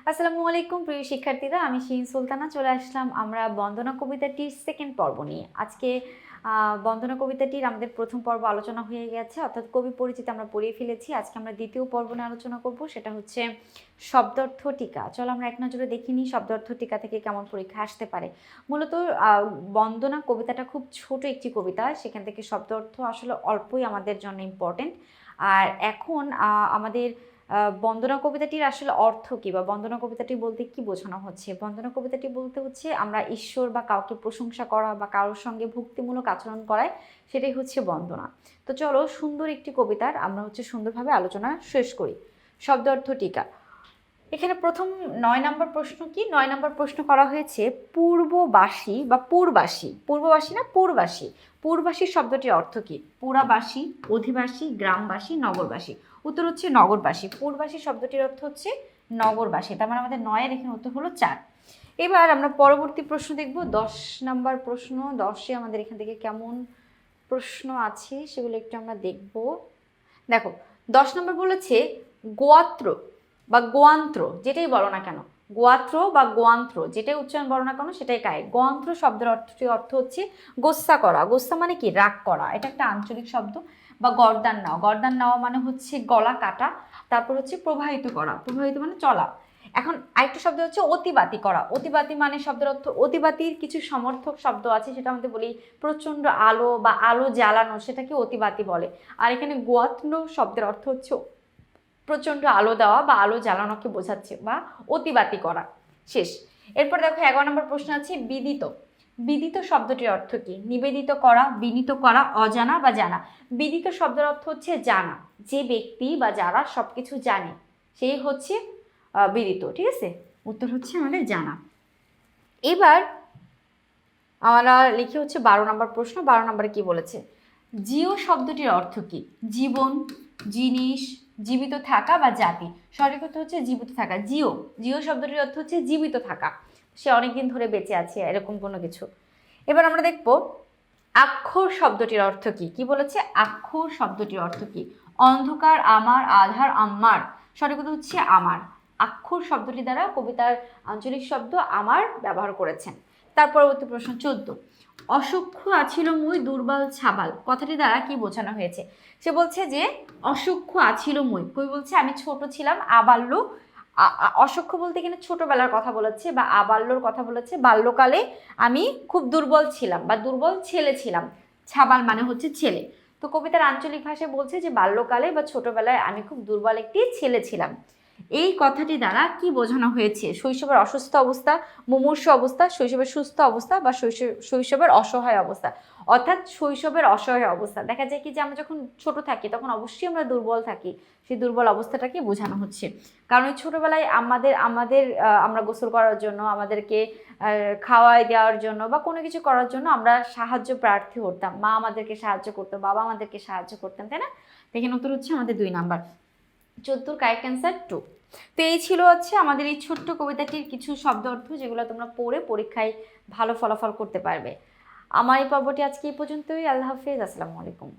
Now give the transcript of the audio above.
আসসালামু আলাইকুম প্রিয় শিক্ষার্থীরা, আমি শিরিন সুলতানা চলে আসলাম আমরা বন্দনা কবিতাটির সেকেন্ড পর্ব নিয়ে। আজকে বন্দনা কবিতাটির আমাদের প্রথম পর্ব আলোচনা হয়ে গেছে, অর্থাৎ কবি পরিচিতি আমরা পড়িয়ে ফেলেছি। আজকে আমরা দ্বিতীয় পর্ব নিয়ে আলোচনা করব, সেটা হচ্ছে শব্দার্থ টিকা। চলো আমরা এক নজরে দেখে নিই শব্দার্থ টিকা থেকে কেমন পরীক্ষা আসতে পারে। মূলত বন্দনা কবিতাটা খুব ছোট একটি কবিতা, সেখান থেকে শব্দার্থ আসলে অল্পই আমাদের জন্য ইম্পর্টেন্ট। আর এখন আমাদের বন্দনা কবিতাটির আসলে অর্থ কী বা বন্দনা কবিতাটি বলতে কি বোঝানো হচ্ছে? বন্দনা কবিতাটি বলতে হচ্ছে আমরা ঈশ্বর বা কাউকে প্রশংসা করা বা কারোর সঙ্গে ভক্তিমূলক আচরণ করায়, সেটাই হচ্ছে বন্দনা। তো চলো সুন্দর একটি কবিতার আমরা সুন্দরভাবে আলোচনা শেষ করি। শব্দার্থ টিকা। এখানে প্রথম 9 নম্বর প্রশ্ন কি? 9 নম্বর প্রশ্ন করা হয়েছে পূর্ববাসী বা পূর্বাসী, পূর্ববাসী না পূর্বাসী, পূর্বাসী শব্দটির অর্থ কি? পুরাবাসী, অধিবাসী, গ্রামবাসী, নগরবাসী। উত্তর হচ্ছে নগরবাসী। পূর্বাসী শব্দটির অর্থ হচ্ছে নগরবাসী। তার মানে আমাদের 9-এর এখানে উত্তর হলো 4। এবার আমরা পরবর্তী প্রশ্ন দেখব 10 নম্বর প্রশ্ন। 10-এ আমাদের এখান থেকে কেমন প্রশ্ন আছে সেগুলো একটু আমরা দেখব। দেখো 10 নম্বর বলেছে গোয়াত্র বা গোয়ান্ত্র, যেটাই বলো না কেন, গোয়াত্র বা গোয়ান্ত্র যেটাই উচ্চারণ বলো না কেন সেটাই কায়। গোয়ান্ত্র শব্দের অর্থ হচ্ছে গোস্সা করা। গোস্সা মানে কি? রাগ করা। এটা একটা আঞ্চলিক শব্দ। বা গর্দান নেওয়া, গর্দান নেওয়া মানে হচ্ছে গলা কাটা। তারপর হচ্ছে প্রবাহিত করা, প্রবাহিত মানে চলা। এখন আরেকটা শব্দ হচ্ছে অতিবাতি করা। অতিবাতি মানে শব্দের অর্থ, অতিবাতির কিছু সমর্থক শব্দ আছে, সেটা আমাদের বলি প্রচণ্ড আলো বা আলো জ্বালানো, সেটাকে অতিবাতি বলে। আর এখানে গোয়াত্র শব্দের অর্থ হচ্ছে প্রচণ্ড আলো দেওয়া বা আলো জ্বালানোকে বোঝাচ্ছে বা অতিবাতি করা। শেষ। এরপর দেখো 11 নম্বর প্রশ্ন আছে বিদিত। বিদিত শব্দটির অর্থ কি? নিবেদিত করা, বিনীত করা, অজানা বা জানা। বিদিত শব্দের অর্থ হচ্ছে জানা। যে ব্যক্তি বা যারা সবকিছু জানে সেই হচ্ছে বিদিত। ঠিক আছে, উত্তর হচ্ছে আমাদের জানা। এবার আমরা লিখি হচ্ছে 12 নম্বর প্রশ্ন। 12 নম্বরে কি বলেছে? জীব শব্দটির অর্থ কি? জীবন, জিনিস, জীবিত থাকা বা জাতি। সঠিক অর্থ হচ্ছে জীবিত থাকা। জিও, জিও শব্দটির অর্থ হচ্ছে জীবিত থাকা, সে অনেকদিন ধরে বেঁচে আছে, এরকম কোনো কিছু। এবার আমরা দেখব আক্ষর শব্দটির অর্থ কি? কি বলেছে? আক্ষর শব্দটির অর্থ কি? অন্ধকার, আমার, আধার, আমার। সঠিক উত্তর হচ্ছে আমার। আক্ষর শব্দটি দ্বারা কবিতার আঞ্চলিক শব্দ আমার ব্যবহার করেছেন। তার পরবর্তী প্রশ্ন 14। অসুখ আছিল মুই দুর্বল ছাবাল, কথাটি দ্বারা কি বোঝানো হয়েছে? সে বলছে যে অসুখ আছিল মুই, কই বলছে আমি ছোট ছিলাম, আবাল্য। অসুখ বলতে এখানে ছোটবেলার কথা বলেছে বা আবাল্যর কথা বলেছে। বাল্যকালে আমি খুব দুর্বল ছিলাম বা দুর্বল ছেলে ছিলাম। ছাবাল মানে হচ্ছে ছেলে। তো কবিতার আঞ্চলিক ভাষায় বলছে যে বাল্যকালে বা ছোটবেলায় আমি খুব দুর্বল একটি ছেলে ছিলাম। এই কথাটি দ্বারা কি বোঝানো হয়েছে? শৈশবের অসুস্থ অবস্থা, মুমূর্ষু অবস্থা, শৈশবের সুস্থ অবস্থা বা শৈশবের অসহায় অবস্থা। অর্থাৎ শৈশবের অসহায় অবস্থা। দেখা যায় কি যে আমরা যখন ছোট থাকি তখন অবশ্যই আমরা দুর্বল থাকি, সেই দুর্বল অবস্থাটাকে বোঝানো হচ্ছে। কারণ ওই ছোটোবেলায় আমরা গোসল করার জন্য, আমাদেরকে খাওয়াই দেওয়ার জন্য বা কোনো কিছু করার জন্য আমরা সাহায্য প্রার্থী হতাম। মা আমাদেরকে সাহায্য করতো, বাবা আমাদেরকে সাহায্য করতেন, তাই না? দেখেন উত্তর হচ্ছে আমাদের 2 নাম্বার। 14 correct answer 2। তো এই ছিল হচ্ছে আমাদের এই ছোট্ট কবিতাটির কিছু শব্দ অর্থ, যেগুলো তোমরা পড়ে পরীক্ষায় ভালো ফলাফল করতে পারবে। আমার এই পর্বটি আজকে এই পর্যন্তই। আল্লাহ হাফেজ, আসসালামু আলাইকুম।